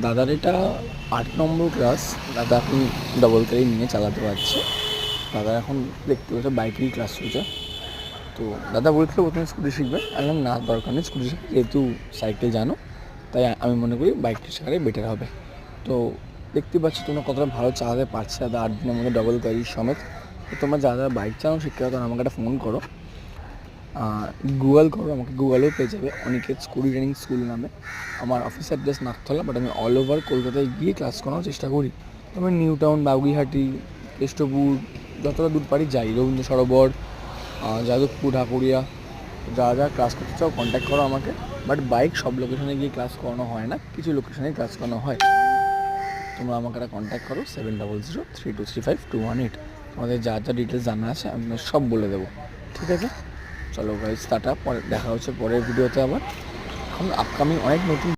দাদার এটা 8 নম্বর ক্লাস। দাদা এখন ডবল ক্যারি নিয়ে চালাতে পারছে। দাদা এখন দেখতে পাচ্ছে বাইকেরই ক্লাস চলছে। তো দাদা বলছিল প্রথমে স্কুটি শিখবে, আমি বললাম না দরকার নেই স্কুটি শিখবে, যেহেতু সাইকেল জানো তাই আমি মনে করি বাইকটা শেখারে বেটার হবে। তো দেখতে পাচ্ছি তোমরা কতটা ভালো চালাতে পারছে দাদা 8 দিনের মধ্যে ডবল ক্যারি সমেত। তো তোমরা যারা বাইক চালানো শিখতে হবে আমাকে একটা ফোন করো, গুগল করো, আমাকে গুগলেও পেয়ে যাবে অনিকেত স্কুটি ট্রেনিং স্কুল নামে। আমার অফিস অ্যাড্রেস নাকতলা, বাট আমি অল ওভার কলকাতায় গিয়ে ক্লাস করানোর চেষ্টা করি। তো আমি নিউ টাউন, বাগুইহাটি, কেষ্টপুর, যতটা দূর পারি যাই, রবীন্দ্র সরোবর, যাদবপুর, ঢাকুরিয়া, যা ক্লাস করতে চাও কন্ট্যাক্ট করো আমাকে। বাট বাইক সব লোকেশনে গিয়ে ক্লাস করানো হয় না, কিছু লোকেশনে ক্লাস করানো হয়। তোমরা আমাকে একটা কন্ট্যাক্ট করো 7003235218। তোমাদের যা যা ডিটেলস জানা আছে আমি সব বলে দেবো, ঠিক আছে? চলো গাইস, টাটা, পরে দেখা হচ্ছে পরের ভিডিওতে আবার। এখন আপকামিং অনেক নতুন